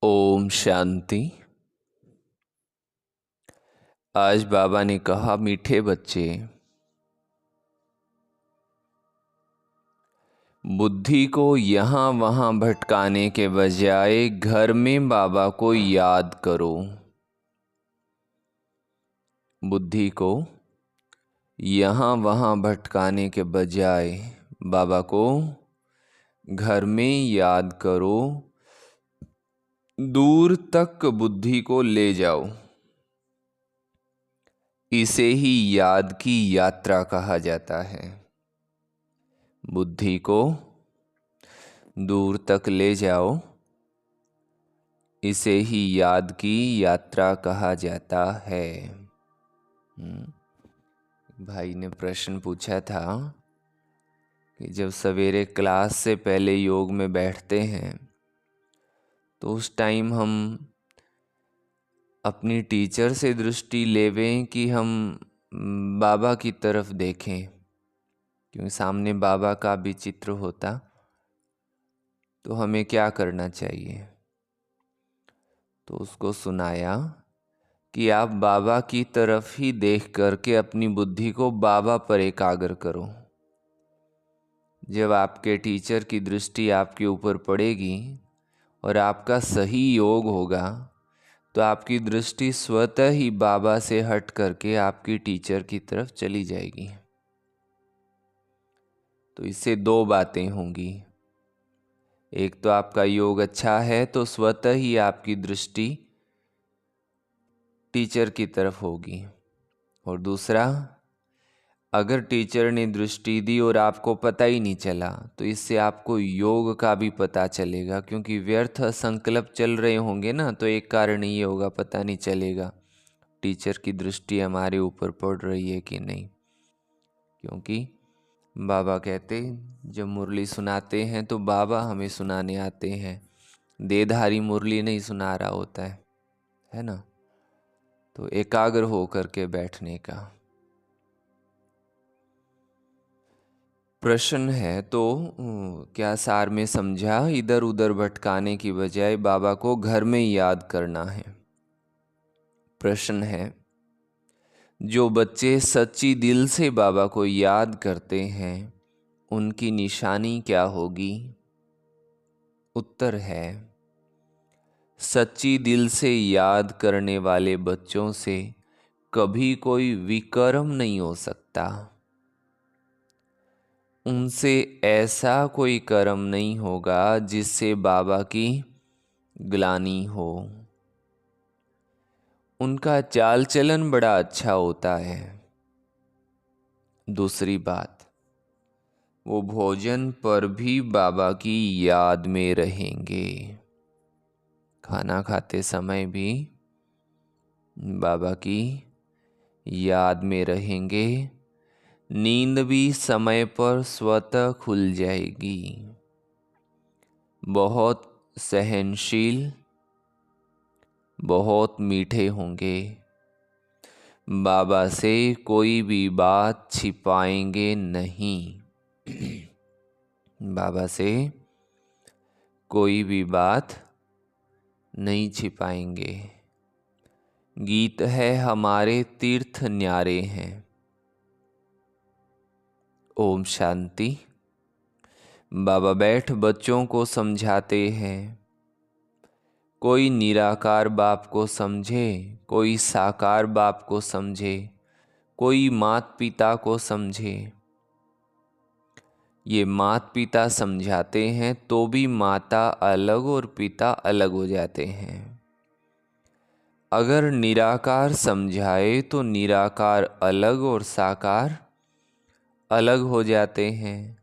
ओम शांति। आज बाबा ने कहा, मीठे बच्चे, बुद्धि को यहाँ वहाँ भटकाने के बजाय घर में बाबा को याद करो। बुद्धि को यहाँ वहाँ भटकाने के बजाय बाबा को घर में याद करो। दूर तक बुद्धि को ले जाओ। इसे ही याद की यात्रा कहा जाता है। बुद्धि को दूर तक ले जाओ, इसे ही याद की यात्रा कहा जाता है। भाई ने प्रश्न पूछा था कि जब सवेरे क्लास से पहले योग में बैठते हैं तो उस टाइम हम अपनी टीचर से दृष्टि लेवें कि हम बाबा की तरफ देखें, क्योंकि सामने बाबा का भी चित्र होता, तो हमें क्या करना चाहिए। तो उसको सुनाया कि आप बाबा की तरफ ही देख करके अपनी बुद्धि को बाबा पर एकाग्र करो। जब आपके टीचर की दृष्टि आपके ऊपर पड़ेगी और आपका सही योग होगा तो आपकी दृष्टि स्वतः ही बाबा से हट करके आपकी टीचर की तरफ चली जाएगी। तो इससे दो बातें होंगी। एक तो आपका योग अच्छा है तो स्वतः ही आपकी दृष्टि टीचर की तरफ होगी, और दूसरा, अगर टीचर ने दृष्टि दी और आपको पता ही नहीं चला तो इससे आपको योग का भी पता चलेगा, क्योंकि व्यर्थ संकल्प चल रहे होंगे ना, तो एक कारण ये होगा, पता नहीं चलेगा टीचर की दृष्टि हमारे ऊपर पड़ रही है कि नहीं। क्योंकि बाबा कहते जब मुरली सुनाते हैं तो बाबा हमें सुनाने आते हैं, देहधारी मुरली नहीं सुना रहा होता है ना। तो एकाग्र हो करके बैठने का प्रश्न है। तो क्या सार में समझा, इधर उधर भटकाने की बजाय बाबा को घर में याद करना है। प्रश्न है, जो बच्चे सच्ची दिल से बाबा को याद करते हैं उनकी निशानी क्या होगी। उत्तर है, सच्ची दिल से याद करने वाले बच्चों से कभी कोई विकर्म नहीं हो सकता। उनसे ऐसा कोई कर्म नहीं होगा जिससे बाबा की ग्लानि हो। उनका चाल चलन बड़ा अच्छा होता है। दूसरी बात, वो भोजन पर भी बाबा की याद में रहेंगे। खाना खाते समय भी बाबा की याद में रहेंगे। नींद भी समय पर स्वतः खुल जाएगी। बहुत सहनशील, बहुत मीठे होंगे। बाबा से कोई भी बात छिपाएंगे नहीं। बाबा से कोई भी बात नहीं छिपाएंगे। गीत है, हमारे तीर्थ न्यारे हैं। ओम शांति। बाबा बैठ बच्चों को समझाते हैं। कोई निराकार बाप को समझे, कोई साकार बाप को समझे, कोई मात पिता को समझे। ये मात पिता समझाते हैं तो भी माता अलग और पिता अलग हो जाते हैं। अगर निराकार समझाए तो निराकार अलग और साकार अलग हो जाते हैं,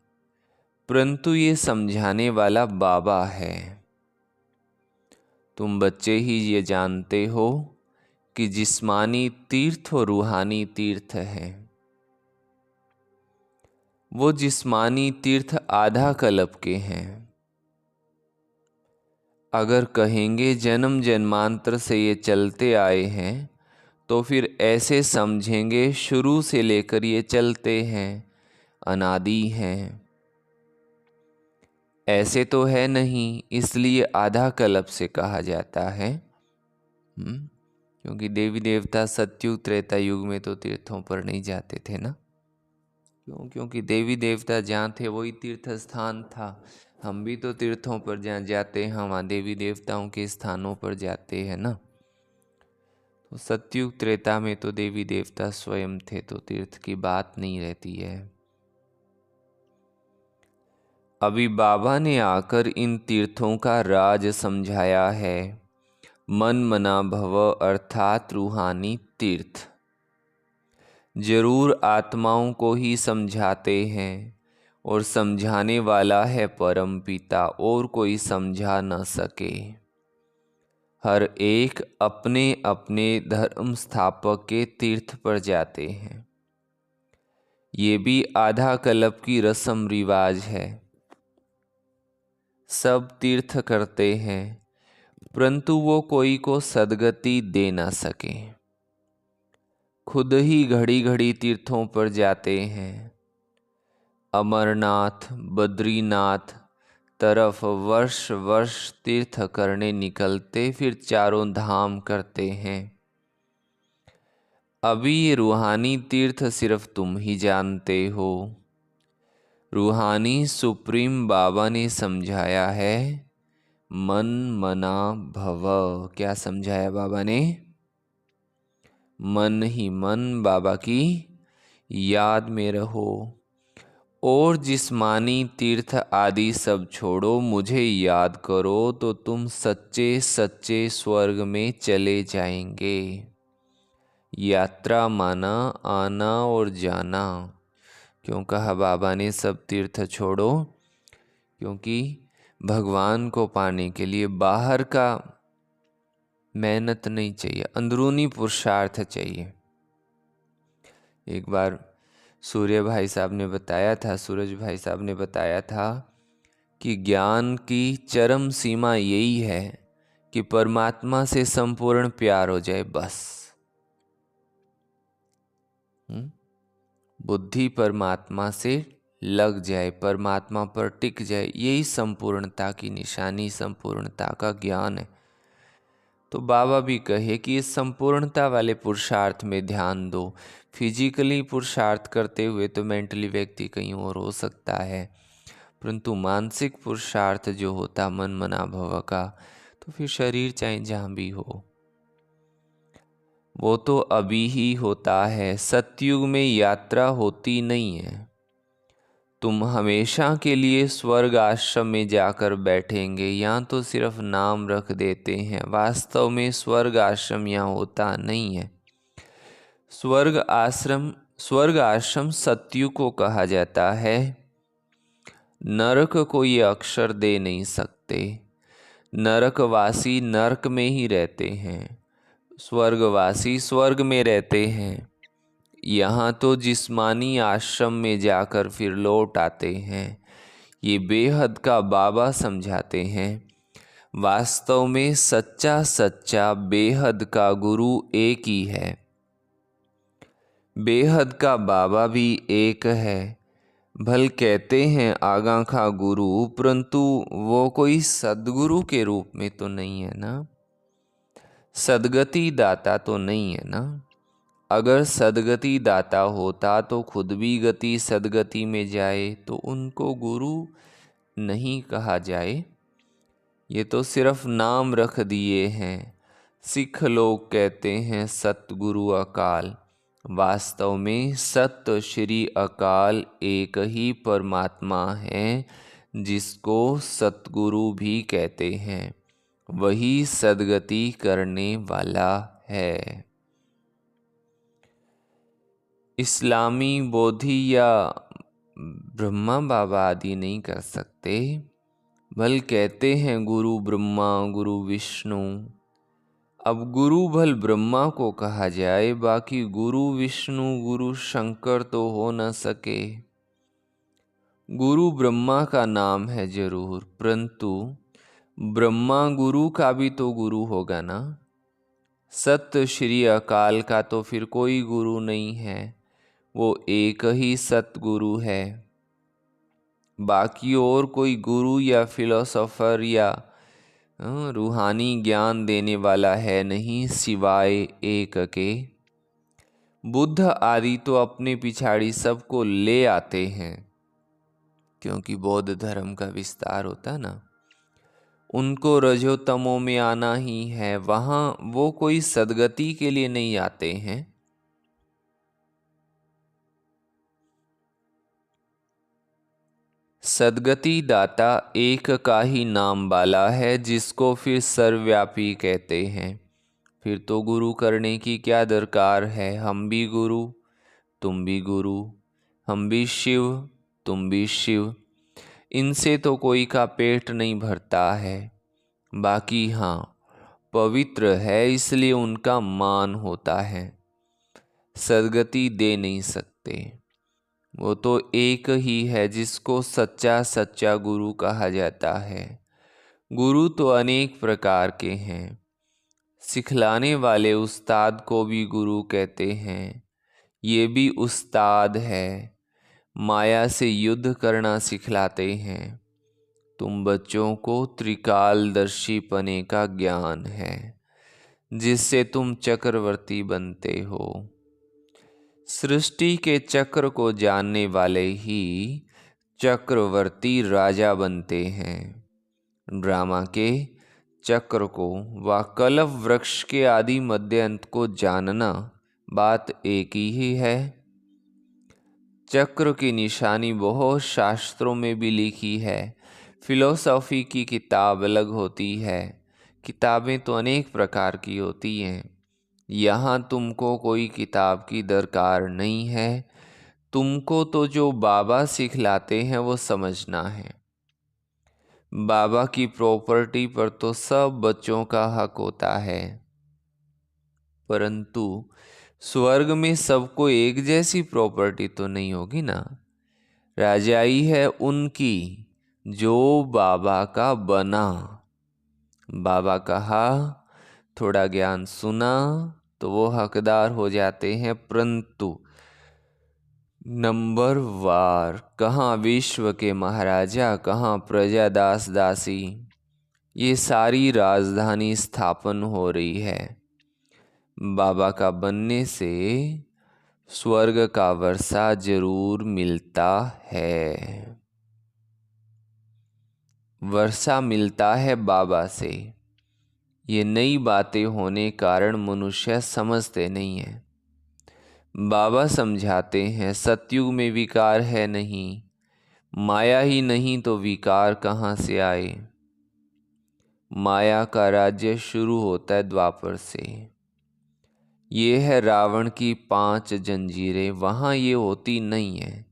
परंतु ये समझाने वाला बाबा है। तुम बच्चे ही ये जानते हो कि जिस्मानी तीर्थ और रूहानी तीर्थ है। वो जिस्मानी तीर्थ आधा कल्प के हैं। अगर कहेंगे जन्म जन्मांतर से ये चलते आए हैं तो फिर ऐसे समझेंगे शुरू से लेकर ये चलते हैं, अनादि हैं। ऐसे तो है नहीं, इसलिए आधा कल्प से कहा जाता है। क्योंकि देवी देवता सतयुग त्रेता युग में तो तीर्थों पर नहीं जाते थे ना। क्यों? क्योंकि देवी देवता जहाँ थे वही तीर्थ स्थान था। हम भी तो तीर्थों पर जहाँ जाते हैं वहाँ देवी देवताओं के स्थानों पर जाते हैं ना। तो सतयुग त्रेता में तो देवी देवता स्वयं थे, तो तीर्थ की बात नहीं रहती है। अभी बाबा ने आकर इन तीर्थों का राज समझाया है। मन मना भव अर्थात रूहानी तीर्थ जरूर आत्माओं को ही समझाते हैं, और समझाने वाला है परम पिता, और कोई समझा न सके। हर एक अपने अपने धर्म स्थापक के तीर्थ पर जाते हैं। ये भी आधा कल्प की रस्म रिवाज है। सब तीर्थ करते हैं, परंतु वो कोई को सद्गति दे ना सके। खुद ही घड़ी घड़ी तीर्थों पर जाते हैं। अमरनाथ बद्रीनाथ तरफ वर्ष वर्ष तीर्थ करने निकलते, फिर चारों धाम करते हैं। अभी ये रूहानी तीर्थ सिर्फ तुम ही जानते हो। रूहानी सुप्रीम बाबा ने समझाया है, मन मना भव। क्या समझाया बाबा ने? मन ही मन बाबा की याद में रहो, और जिस्मानी तीर्थ आदि सब छोड़ो, मुझे याद करो तो तुम सच्चे सच्चे स्वर्ग में चले जाएंगे। यात्रा माना आना और जाना। क्यों कहा बाबा ने सब तीर्थ छोड़ो? क्योंकि भगवान को पाने के लिए बाहर का मेहनत नहीं चाहिए, अंदरूनी पुरुषार्थ चाहिए। एक बार सूर्य भाई साहब ने बताया था, सूरज भाई साहब ने बताया था कि ज्ञान की चरम सीमा यही है कि परमात्मा से संपूर्ण प्यार हो जाए, बस। बुद्धि परमात्मा से लग जाए, परमात्मा पर टिक जाए, यही संपूर्णता की निशानी, संपूर्णता का ज्ञान है। तो बाबा भी कहे कि इस संपूर्णता वाले पुरुषार्थ में ध्यान दो। फिजिकली पुरुषार्थ करते हुए तो मेंटली व्यक्ति कहीं और हो सकता है, परंतु मानसिक पुरुषार्थ जो होता मन मना भव का, तो फिर शरीर चाहे जहाँ भी हो, वो तो अभी ही होता है। सतयुग में यात्रा होती नहीं है। तुम हमेशा के लिए स्वर्ग आश्रम में जाकर बैठेंगे, यहाँ तो सिर्फ नाम रख देते हैं। वास्तव में स्वर्ग आश्रम यहाँ होता नहीं है। स्वर्ग आश्रम सतयुग को कहा जाता है। नरक को ये अक्षर दे नहीं सकते। नरकवासी नरक में ही रहते हैं, स्वर्गवासी स्वर्ग में रहते हैं। यहाँ तो जिस्मानी आश्रम में जाकर फिर लौट आते हैं। ये बेहद का बाबा समझाते हैं। वास्तव में सच्चा सच्चा बेहद का गुरु एक ही है। बेहद का बाबा भी एक है। भल कहते हैं आगाखा गुरु, परंतु वो कोई सद्गुरु के रूप में तो नहीं है ना, सदगति दाता तो नहीं है ना। अगर सदगति दाता होता तो खुद भी गति सदगति में जाए, तो उनको गुरु नहीं कहा जाए। ये तो सिर्फ नाम रख दिए हैं। सिख लोग कहते हैं सतगुरु अकाल। वास्तव में सत्य श्री अकाल एक ही परमात्मा है, जिसको सतगुरु भी कहते हैं। वही सदगति करने वाला है। इस्लामी बोधि या ब्रह्मा बाबा आदि नहीं कर सकते। भल कहते हैं गुरु ब्रह्मा गुरु विष्णु। अब गुरु भल ब्रह्मा को कहा जाए, बाकी गुरु विष्णु गुरु शंकर तो हो न सके। गुरु ब्रह्मा का नाम है जरूर, परंतु ब्रह्मा गुरु का भी तो गुरु होगा ना। सत्य श्री अकाल का तो फिर कोई गुरु नहीं है, वो एक ही सतगुरु है। बाकी और कोई गुरु या फिलोसोफर या रूहानी ज्ञान देने वाला है नहीं सिवाय एक के। बुद्ध आदि तो अपने पिछाड़ी सबको ले आते हैं, क्योंकि बौद्ध धर्म का विस्तार होता ना, उनको रजोतमो में आना ही है। वहाँ वो कोई सद्गति के लिए नहीं आते हैं। सद्गति दाता एक का ही नाम वाला है, जिसको फिर सर्वव्यापी कहते हैं। फिर तो गुरु करने की क्या दरकार है। हम भी गुरु, तुम भी गुरु, हम भी शिव, तुम भी शिव। इनसे तो कोई का पेट नहीं भरता है। बाकी हाँ, पवित्र है इसलिए उनका मान होता है। सद्गति दे नहीं सकते। वो तो एक ही है जिसको सच्चा सच्चा गुरु कहा जाता है। गुरु तो अनेक प्रकार के हैं। सिखलाने वाले उस्ताद को भी गुरु कहते हैं। ये भी उस्ताद है, माया से युद्ध करना सिखलाते हैं। तुम बच्चों को त्रिकालदर्शी पने का ज्ञान है, जिससे तुम चक्रवर्ती बनते हो। सृष्टि के चक्र को जानने वाले ही चक्रवर्ती राजा बनते हैं। ड्रामा के चक्र को व कलव वृक्ष के आदि मध्य अंत को जानना बात एक ही है। चक्र की निशानी बहुत शास्त्रों में भी लिखी है। फिलोसॉफी की किताब अलग होती है। किताबें तो अनेक प्रकार की होती हैं। यहाँ तुमको कोई किताब की दरकार नहीं है। तुमको तो जो बाबा सिखलाते हैं वो समझना है। बाबा की प्रॉपर्टी पर तो सब बच्चों का हक होता है, परंतु स्वर्ग में सबको एक जैसी प्रॉपर्टी तो नहीं होगी ना। राजाई है उनकी जो बाबा का बना। बाबा कहा, थोड़ा ज्ञान सुना तो वो हकदार हो जाते हैं, परंतु नंबर वार कहाँ विश्व के महाराजा, कहाँ प्रजा दास दासी। ये सारी राजधानी स्थापन हो रही है। बाबा का बनने से स्वर्ग का वर्षा जरूर मिलता है। वर्षा मिलता है बाबा से। ये नई बातें होने कारण मनुष्य समझते नहीं है। बाबा समझाते हैं सतयुग में विकार है नहीं, माया ही नहीं तो विकार कहाँ से आए। माया का राज्य शुरू होता है द्वापर से। ये है रावण की 5 जंजीरें, वहाँ ये होती नहीं है।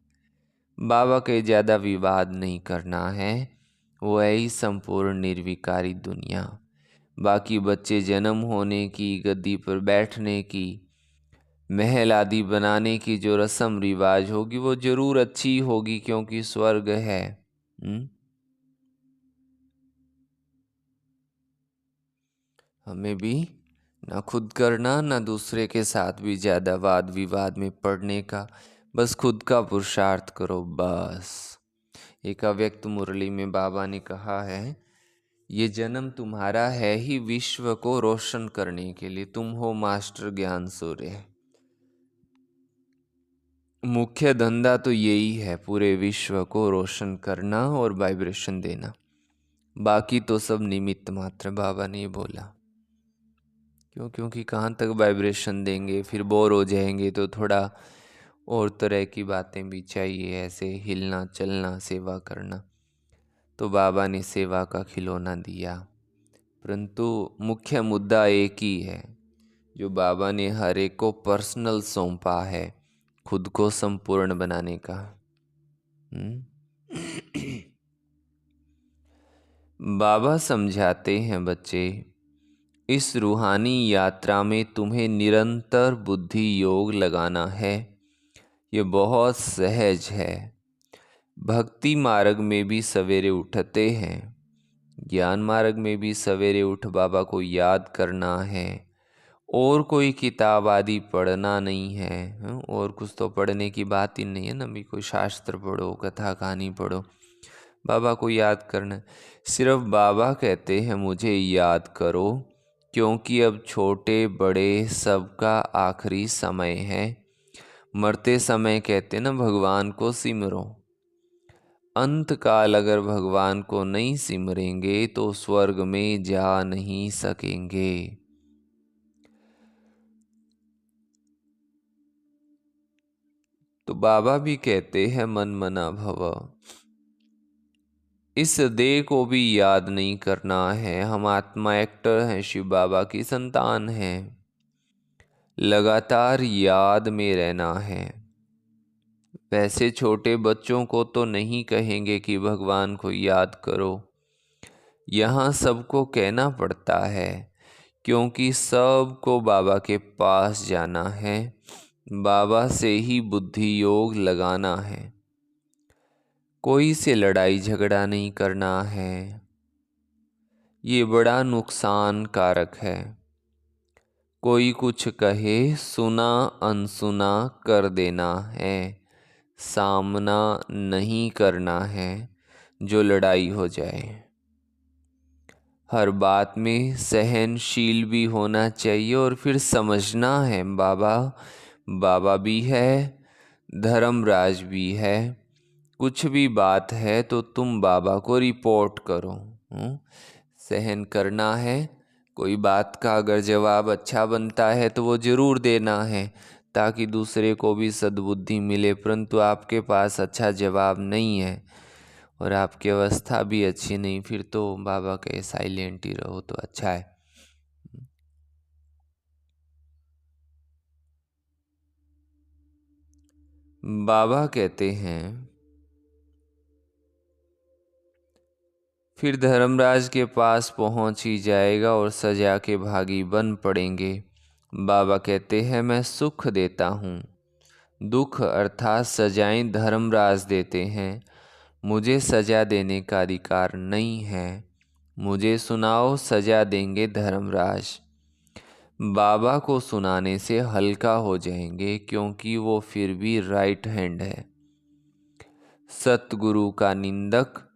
बाबा के ज़्यादा विवाद नहीं करना है। वो है ही संपूर्ण निर्विकारी दुनिया। बाकी बच्चे जन्म होने की, गद्दी पर बैठने की, महल आदि बनाने की जो रस्म रिवाज होगी वो जरूर अच्छी होगी, क्योंकि स्वर्ग है। हमें भी ना खुद करना ना दूसरे के साथ भी ज़्यादा वाद विवाद में पड़ने का। बस खुद का पुरुषार्थ करो बस। एक अव्यक्त मुरली में बाबा ने कहा है, ये जन्म तुम्हारा है ही विश्व को रोशन करने के लिए। तुम हो मास्टर ज्ञान सूर्य। मुख्य धंधा तो यही है, पूरे विश्व को रोशन करना और वाइब्रेशन देना। बाकी तो सब निमित्त मात्र, बाबा ने बोला। क्योंकि कहाँ तक वाइब्रेशन देंगे, फिर बोर हो जाएंगे। तो थोड़ा और तरह की बातें भी चाहिए, ऐसे हिलना चलना, सेवा करना। तो बाबा ने सेवा का खिलौना दिया, परंतु मुख्य मुद्दा एक ही है जो बाबा ने हर एक को पर्सनल सौंपा है, खुद को संपूर्ण बनाने का। बाबा समझाते हैं, बच्चे इस रूहानी यात्रा में तुम्हें निरंतर बुद्धि योग लगाना है। ये बहुत सहज है। भक्ति मार्ग में भी सवेरे उठते हैं, ज्ञान मार्ग में भी सवेरे उठ बाबा को याद करना है। और कोई किताब आदि पढ़ना नहीं है। और कुछ तो पढ़ने की बात ही नहीं है ना। भी कोई शास्त्र पढ़ो, कथा कहानी पढ़ो, बाबा को याद करना है। सिर्फ बाबा कहते हैं मुझे याद करो, क्योंकि अब छोटे बड़े सबका आखिरी समय है। मरते समय कहते ना भगवान को सिमरो। अंत काल अगर भगवान को नहीं सिमरेंगे तो स्वर्ग में जा नहीं सकेंगे। तो बाबा भी कहते हैं मन मना भव। इस देह को भी याद नहीं करना है। हम आत्मा एक्टर हैं, शिव बाबा की संतान हैं। लगातार याद में रहना है। वैसे छोटे बच्चों को तो नहीं कहेंगे कि भगवान को याद करो, यहाँ सबको कहना पड़ता है, क्योंकि सबको बाबा के पास जाना है। बाबा से ही बुद्धि योग लगाना है। कोई से लड़ाई झगड़ा नहीं करना है, ये बड़ा नुकसान कारक है। कोई कुछ कहे सुना अनसुना कर देना है, सामना नहीं करना है जो लड़ाई हो जाए। हर बात में सहनशील भी होना चाहिए और फिर समझना है बाबा भी है, धर्मराज भी है। कुछ भी बात है तो तुम बाबा को रिपोर्ट करो। सहन करना है। कोई बात का अगर जवाब अच्छा बनता है तो वो ज़रूर देना है, ताकि दूसरे को भी सद्बुद्धि मिले। परंतु आपके पास अच्छा जवाब नहीं है और आपकी अवस्था भी अच्छी नहीं, फिर तो बाबा कहे साइलेंट ही रहो तो अच्छा है। बाबा कहते हैं फिर धर्मराज के पास पहुंच ही जाएगा और सजा के भागी बन पड़ेंगे। बाबा कहते हैं मैं सुख देता हूँ, दुख अर्थात सजाएं धर्मराज देते हैं। मुझे सजा देने का अधिकार नहीं है। मुझे सुनाओ, सजा देंगे धर्मराज। बाबा को सुनाने से हल्का हो जाएंगे, क्योंकि वो फिर भी राइट हैंड है। सतगुरु का निंदक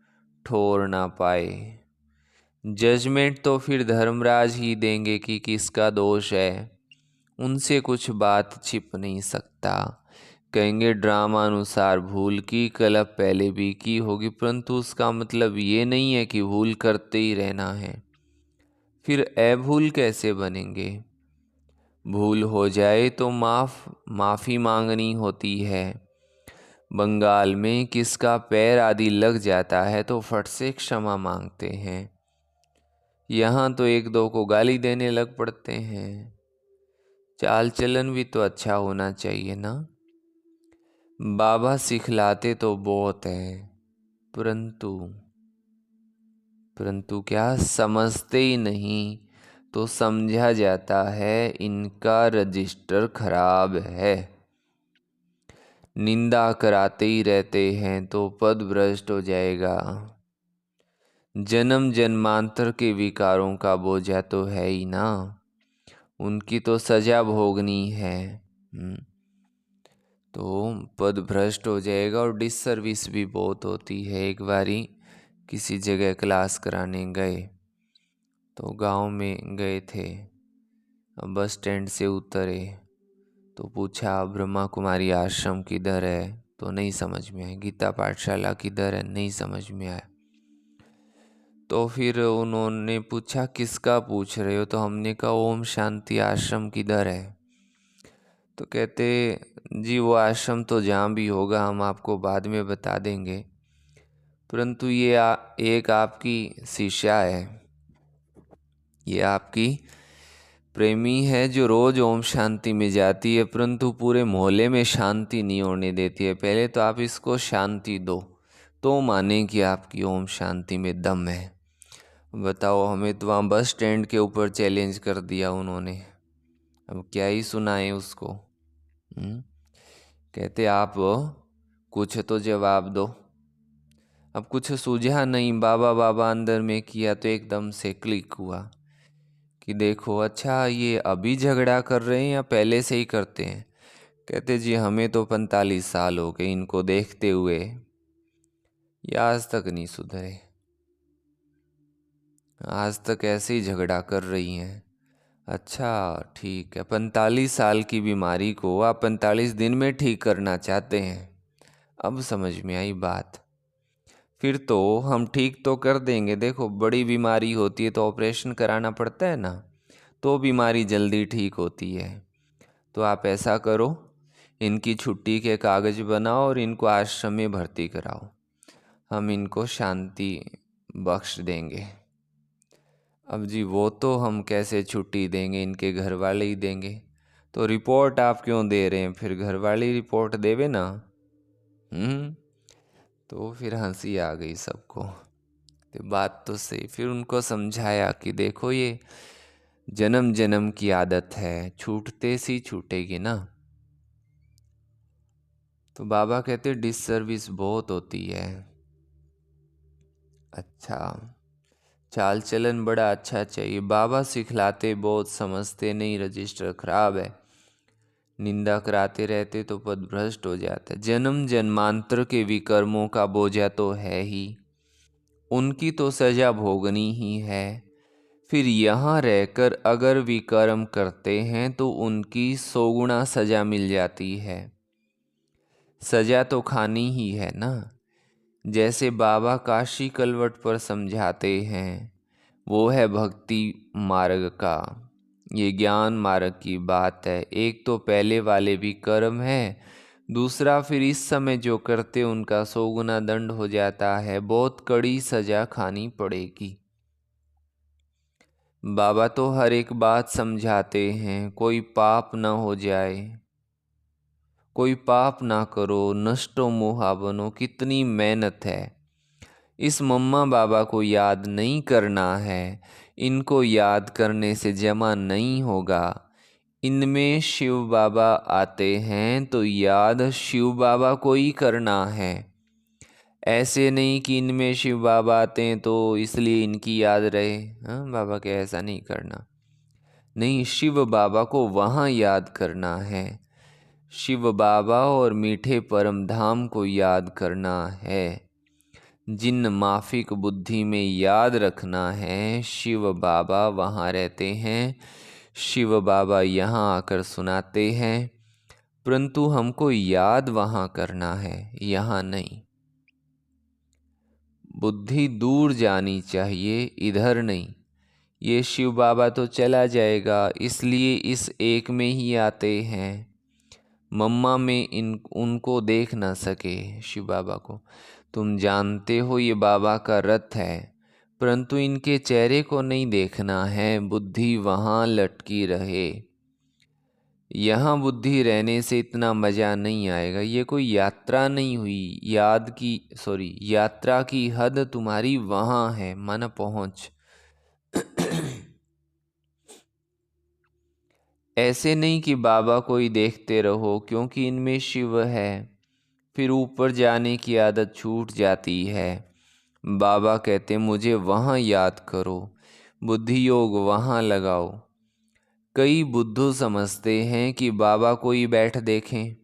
ठोर ना पाए। जजमेंट तो फिर धर्मराज ही देंगे कि किसका दोष है। उनसे कुछ बात छिप नहीं सकता। कहेंगे ड्रामा अनुसार भूल की, कलप पहले भी की होगी, परंतु उसका मतलब ये नहीं है कि भूल करते ही रहना है। फिर अभूल कैसे बनेंगे? भूल हो जाए तो माफ़ी मांगनी होती है। बंगाल में किसका पैर आदि लग जाता है तो फट से क्षमा मांगते हैं। यहाँ तो एक दो को गाली देने लग पड़ते हैं। चाल चलन भी तो अच्छा होना चाहिए ना। बाबा सिखलाते तो बहुत है, परंतु क्या समझते ही नहीं। तो समझा जाता है इनका रजिस्टर खराब है। निंदा कराते ही रहते हैं तो पद भ्रष्ट हो जाएगा। जन्म जन्मांतर के विकारों का बोझा तो है ही ना, उनकी तो सजा भोगनी है। तो पद भ्रष्ट हो जाएगा और डिससर्विस भी बहुत होती है। एक बारी किसी जगह क्लास कराने गए तो गांव में गए थे। बस स्टैंड से उतरे तो पूछा ब्रह्मा कुमारी आश्रम किधर है, तो नहीं समझ में आया। गीता पाठशाला किधर है, नहीं समझ में आया। तो फिर उन्होंने पूछा किसका पूछ रहे हो, तो हमने कहा ओम शांति आश्रम किधर है। तो कहते जी वो आश्रम तो जहाँ भी होगा हम आपको बाद में बता देंगे, परंतु ये एक आपकी शिष्या है, ये आपकी प्रेमी है जो रोज ओम शांति में जाती है, परंतु पूरे मोहल्ले में शांति नहीं होने देती है। पहले तो आप इसको शांति दो तो माने कि आपकी ओम शांति में दम है। बताओ, हमें तो वहाँ बस स्टैंड के ऊपर चैलेंज कर दिया उन्होंने, अब क्या ही सुनाए उसको। कहते आप कुछ तो जवाब दो। अब कुछ सूझा नहीं, बाबा बाबा अंदर में किया तो एकदम से क्लिक हुआ कि देखो अच्छा ये अभी झगड़ा कर रहे हैं या पहले से ही करते हैं। कहते जी हमें तो 45 साल हो गए इनको देखते हुए, या आज तक नहीं सुधरे? आज तक ऐसे ही झगड़ा कर रही हैं। अच्छा ठीक है, 45 साल की बीमारी को आप 45 दिन में ठीक करना चाहते हैं। अब समझ में आई बात। फिर तो हम ठीक तो कर देंगे। देखो, बड़ी बीमारी होती है तो ऑपरेशन कराना पड़ता है ना, तो बीमारी जल्दी ठीक होती है। तो आप ऐसा करो, इनकी छुट्टी के कागज बनाओ और इनको आश्रम में भर्ती कराओ। हम इनको शांति बख्श देंगे। अब जी वो तो हम कैसे छुट्टी देंगे, इनके घर वाले ही देंगे। तो रिपोर्ट आप क्यों दे रहे हैं, फिर घर वाले रिपोर्ट देवे ना। तो फिर हंसी आ गई सबको। तो बात तो सही। फिर उनको समझाया कि देखो ये जन्म जन्म की आदत है, छूटते सी छूटेगी ना। तो बाबा कहते डिससर्विस बहुत होती है। अच्छा, चाल चलन बड़ा अच्छा चाहिए। बाबा सिखलाते बहुत, समझते नहीं, रजिस्टर खराब है। निंदा कराते रहते तो पद भ्रष्ट हो जाता है। जन्म जन्मांतर के विकर्मों का बोझा तो है ही, उनकी तो सजा भोगनी ही है। फिर यहाँ रहकर अगर विकर्म करते हैं तो उनकी 100 गुना सजा मिल जाती है। सजा तो खानी ही है ना। जैसे बाबा काशी कलवट पर समझाते हैं, वो है भक्ति मार्ग का। ये ज्ञान मार्ग की बात है। एक तो पहले वाले भी कर्म है, दूसरा फिर इस समय जो करते उनका 100 गुना दंड हो जाता है। बहुत कड़ी सजा खानी पड़ेगी। बाबा तो हर एक बात समझाते हैं, कोई पाप ना हो जाए, कोई पाप ना करो, नष्टो मोहा बनो। कितनी मेहनत है। इस मम्मा बाबा को याद नहीं करना है, इनको याद करने से जमा नहीं होगा। इनमें शिव बाबा आते हैं तो याद शिव बाबा को ही करना है। ऐसे नहीं कि इनमें शिव बाबा आते हैं तो इसलिए इनकी याद रहे। हाँ बाबा के ऐसा नहीं करना। नहीं, शिव बाबा को वहाँ याद करना है। शिव बाबा और मीठे परम धाम को याद करना है। जिन माफिक बुद्धि में याद रखना है, शिव बाबा वहाँ रहते हैं। शिव बाबा यहाँ आकर सुनाते हैं, परंतु हमको याद वहाँ करना है, यहाँ नहीं। बुद्धि दूर जानी चाहिए, इधर नहीं। ये शिव बाबा तो चला जाएगा, इसलिए इस एक में ही आते हैं। मम्मा में उनको देख ना सके शिव बाबा को। तुम जानते हो ये बाबा का रथ है, परंतु इनके चेहरे को नहीं देखना है। बुद्धि वहाँ लटकी रहे। यहाँ बुद्धि रहने से इतना मज़ा नहीं आएगा। ये कोई यात्रा नहीं हुई, यात्रा की हद तुम्हारी वहाँ है, मन पहुँच। ऐसे नहीं कि बाबा को ही देखते रहो, क्योंकि इनमें शिव है। फिर ऊपर जाने की आदत छूट जाती है। बाबा कहते मुझे वहाँ याद करो, बुद्धि योग वहाँ लगाओ। कई बुद्धू समझते हैं कि बाबा को ही बैठ देखें।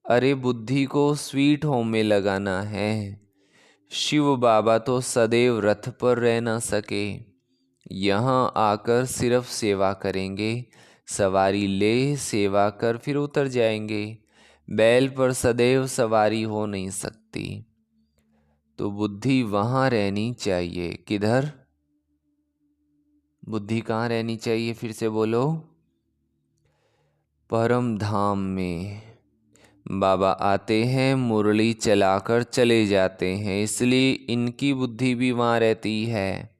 अरे बुद्धि को स्वीट होम में लगाना है। शिव बाबा तो सदैव रथ पर रह ना सके, यहाँ आकर सिर्फ सेवा करेंगे। सवारी ले सेवा कर फिर उतर जाएंगे। बैल पर सदैव सवारी हो नहीं सकती। तो बुद्धि वहाँ रहनी चाहिए। किधर? बुद्धि कहाँ रहनी चाहिए, फिर से बोलो। परम धाम में। बाबा आते हैं, मुरली चलाकर चले जाते हैं, इसलिए इनकी बुद्धि भी वहाँ रहती है।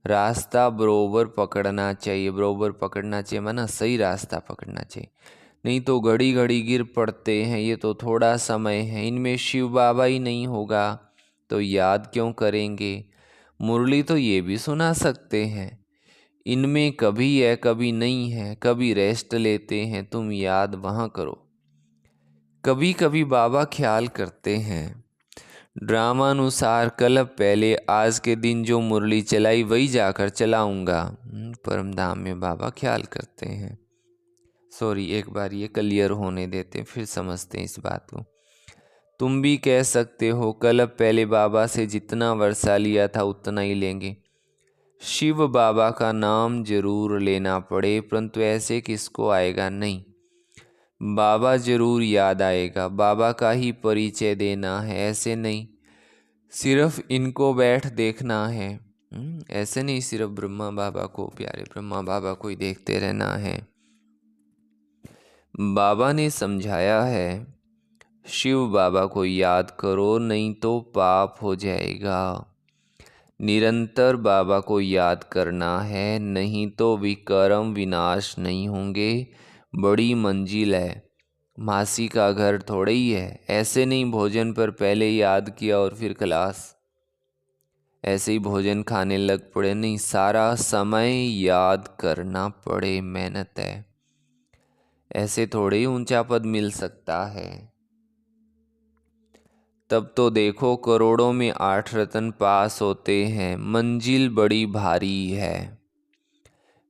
रास्ता बरोबर पकड़ना चाहिए। बरोबर पकड़ना चाहिए माना सही रास्ता पकड़ना चाहिए, नहीं तो घड़ी घड़ी गिर पड़ते हैं। ये तो थोड़ा समय है, इनमें शिव बाबा ही नहीं होगा तो याद क्यों करेंगे। मुरली तो ये भी सुना सकते हैं, इनमें कभी है कभी नहीं है, कभी रेस्ट लेते हैं। तुम याद वहाँ करो। कभी कभी बाबा ख्याल करते हैं, ड्रामानुसार कल पहले आज के दिन जो मुरली चलाई वही जाकर चलाऊंगा। परम धाम में बाबा ख्याल करते हैं। सॉरी, एक बार ये क्लियर होने देते, फिर समझते हैं इस बात को। तुम भी कह सकते हो कल्प पहले बाबा से जितना वर्षा लिया था उतना ही लेंगे। शिव बाबा का नाम जरूर लेना पड़े, परंतु ऐसे किसको आएगा नहीं। बाबा जरूर याद आएगा, बाबा का ही परिचय देना है, ऐसे नहीं सिर्फ इनको बैठ देखना है। ऐसे नहीं सिर्फ ब्रह्मा बाबा को, प्यारे ब्रह्मा बाबा को ही देखते रहना है। बाबा ने समझाया है, शिव बाबा को याद करो नहीं तो पाप हो जाएगा। निरंतर बाबा को याद करना है, नहीं तो विकर्म विनाश नहीं होंगे। बड़ी मंजिल है, मासी का घर थोड़े ही है। ऐसे नहीं भोजन पर पहले याद किया और फिर खलास, ऐसे ही भोजन खाने लग पड़े नहीं, सारा समय याद करना पड़े, मेहनत है। ऐसे थोड़े ही ऊंचा पद मिल सकता है। तब तो देखो करोड़ों में 8 रत्न पास होते हैं, मंजिल बड़ी भारी है।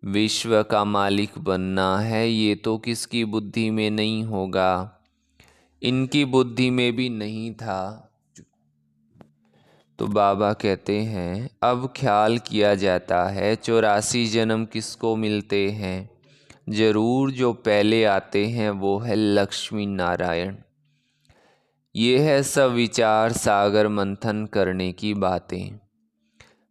विश्व का मालिक बनना है, ये तो किसकी बुद्धि में नहीं होगा, इनकी बुद्धि में भी नहीं था। तो बाबा कहते हैं अब ख्याल किया जाता है 84 जन्म किसको मिलते हैं। जरूर जो पहले आते हैं वो है लक्ष्मी नारायण। ये है सब विचार सागर मंथन करने की बातें।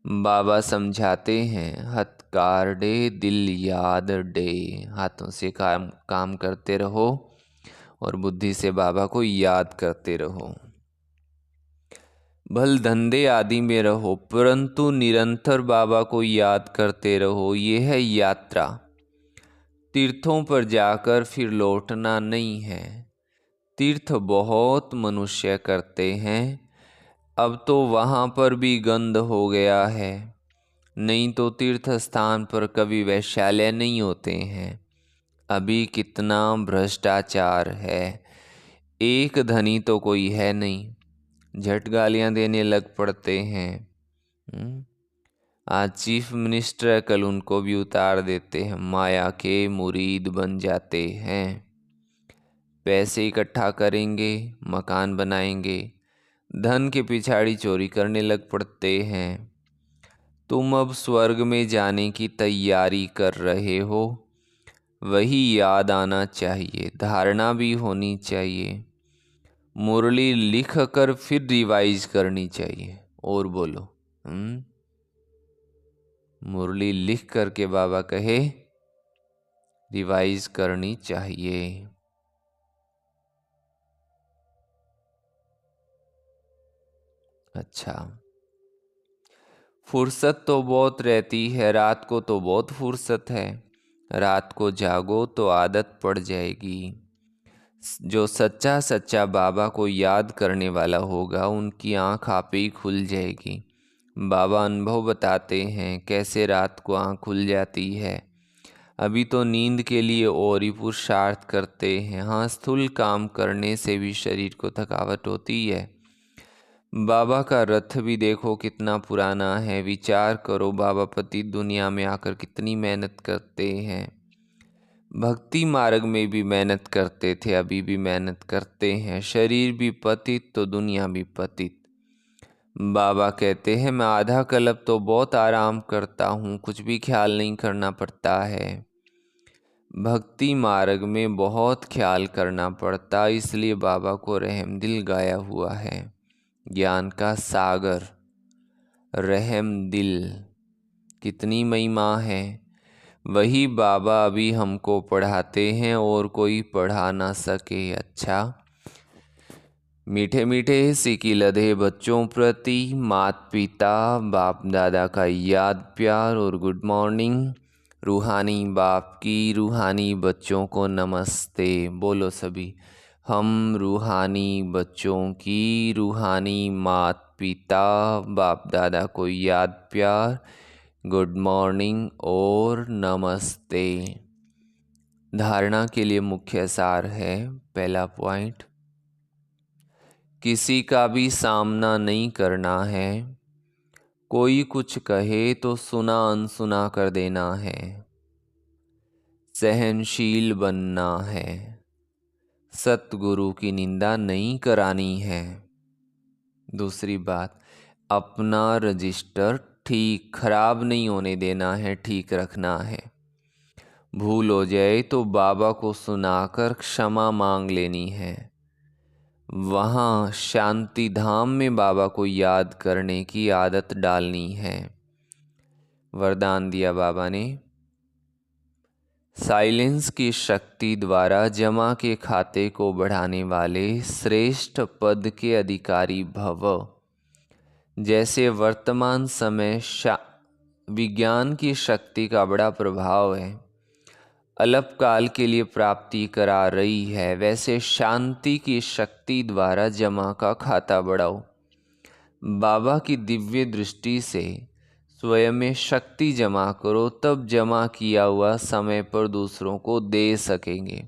बाबा समझाते हैं हथकार डे दिल याद डे। हाथों से काम करते रहो और बुद्धि से बाबा को याद करते रहो। भल धंधे आदि में रहो परंतु निरंतर बाबा को याद करते रहो। ये है यात्रा, तीर्थों पर जाकर फिर लौटना नहीं है। तीर्थ बहुत मनुष्य करते हैं, अब तो वहाँ पर भी गंद हो गया है। नहीं तो तीर्थ स्थान पर कभी वैशाल्य नहीं होते हैं। अभी कितना भ्रष्टाचार है, एक धनी तो कोई है नहीं, झट गालियाँ देने लग पड़ते हैं। आज चीफ मिनिस्टर है, कल उनको भी उतार देते हैं, माया के मुरीद बन जाते हैं। पैसे इकट्ठा करेंगे, मकान बनाएंगे, धन के पिछाड़ी चोरी करने लग पड़ते हैं। तुम अब स्वर्ग में जाने की तैयारी कर रहे हो, वही याद आना चाहिए, धारणा भी होनी चाहिए। मुरली लिख कर फिर रिवाइज करनी चाहिए। और बोलो मुरली लिख कर के बाबा कहे रिवाइज करनी चाहिए। अच्छा, फुर्सत तो बहुत रहती है, रात को तो बहुत फुर्सत है। रात को जागो तो आदत पड़ जाएगी। जो सच्चा सच्चा बाबा को याद करने वाला होगा उनकी आँख आप ही खुल जाएगी। बाबा अनुभव बताते हैं कैसे रात को आँख खुल जाती है। अभी तो नींद के लिए और ही पुरुषार्थ करते हैं। हाँ, स्थूल काम करने से भी शरीर को थकावट होती है। बाबा का रथ भी देखो कितना पुराना है। विचार करो बाबा पति दुनिया में आकर कितनी मेहनत करते हैं। भक्ति मार्ग में भी मेहनत करते थे, अभी भी मेहनत करते हैं। शरीर भी पतित तो दुनिया भी पतित। बाबा कहते हैं मैं आधा कल्प तो बहुत आराम करता हूँ, कुछ भी ख्याल नहीं करना पड़ता है। भक्ति मार्ग में बहुत ख्याल करना पड़ता, इसलिए बाबा को रहम दिल गाया हुआ है। ज्ञान का सागर रहम दिल, कितनी महिमा है। वही बाबा अभी हमको पढ़ाते हैं और कोई पढ़ा ना सके। अच्छा, मीठे मीठे सिकी लधे बच्चों प्रति माता पिता बाप दादा का याद प्यार और गुड मॉर्निंग। रूहानी बाप की रूहानी बच्चों को नमस्ते। बोलो सभी, हम रूहानी बच्चों की रूहानी माता पिता बाप दादा को याद प्यार, गुड मॉर्निंग और नमस्ते। धारणा के लिए मुख्य सार है, पहला पॉइंट, किसी का भी सामना नहीं करना है। कोई कुछ कहे तो सुना अनसुना कर देना है। सहनशील बनना है, सतगुरु की निंदा नहीं करानी है। दूसरी बात, अपना रजिस्टर ठीक खराब नहीं होने देना है, ठीक रखना है। भूल हो जाए तो बाबा को सुनाकर क्षमा मांग लेनी है। वहाँ शांति धाम में बाबा को याद करने की आदत डालनी है। वरदान दिया बाबा ने, साइलेंस की शक्ति द्वारा जमा के खाते को बढ़ाने वाले श्रेष्ठ पद के अधिकारी भव। जैसे वर्तमान समय विज्ञान की शक्ति का बड़ा प्रभाव है, अल्पकाल के लिए प्राप्ति करा रही है, वैसे शांति की शक्ति द्वारा जमा का खाता बढ़ाओ। बाबा की दिव्य दृष्टि से स्वयं में शक्ति जमा करो, तब जमा किया हुआ समय पर दूसरों को दे सकेंगे।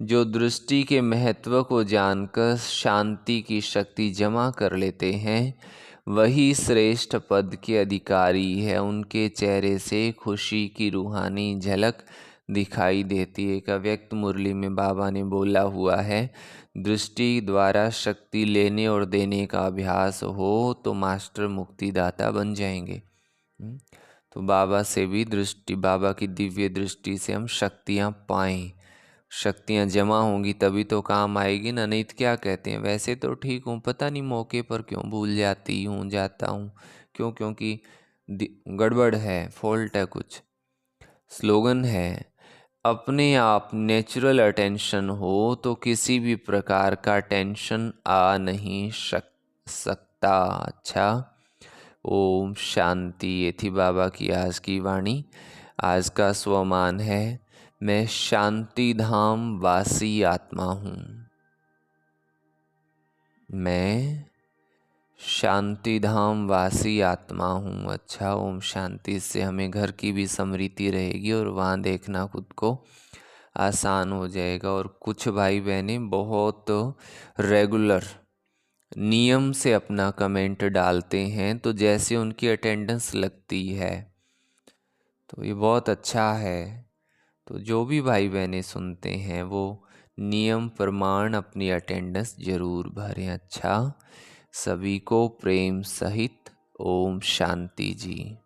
जो दृष्टि के महत्व को जानकर शांति की शक्ति जमा कर लेते हैं, वही श्रेष्ठ पद के अधिकारी है। उनके चेहरे से खुशी की रूहानी झलक दिखाई देती है। एक अव्यक्त मुरली में बाबा ने बोला हुआ है, दृष्टि द्वारा शक्ति लेने और देने का अभ्यास हो तो मास्टर मुक्तिदाता बन जाएंगे। तो बाबा से भी दृष्टि, बाबा की दिव्य दृष्टि से हम शक्तियाँ पाएं। शक्तियाँ जमा होंगी तभी तो काम आएगी ना, नहीं तो क्या कहते हैं, वैसे तो ठीक हूँ, पता नहीं मौके पर क्यों भूल जाता हूँ, क्योंकि गड़बड़ है, फॉल्ट है कुछ। स्लोगन है, अपने आप नेचुरल अटेंशन हो तो किसी भी प्रकार का टेंशन आ नहीं सकता। अच्छा, ओम शांति। ये थी बाबा की आज की वाणी। आज का स्वमान है, मैं शांति धाम वासी आत्मा हूँ। मैं शांति धाम वासी आत्मा हूँ। अच्छा, ओम शांति से हमें घर की भी स्मृति रहेगी और वहाँ देखना खुद को आसान हो जाएगा। और कुछ भाई बहनें बहुत रेगुलर नियम से अपना कमेंट डालते हैं, तो जैसे उनकी अटेंडेंस लगती है, तो ये बहुत अच्छा है। तो जो भी भाई बहनें सुनते हैं वो नियम प्रमाण अपनी अटेंडेंस जरूर भरें। अच्छा, सभी को प्रेम सहित ओम शांति जी।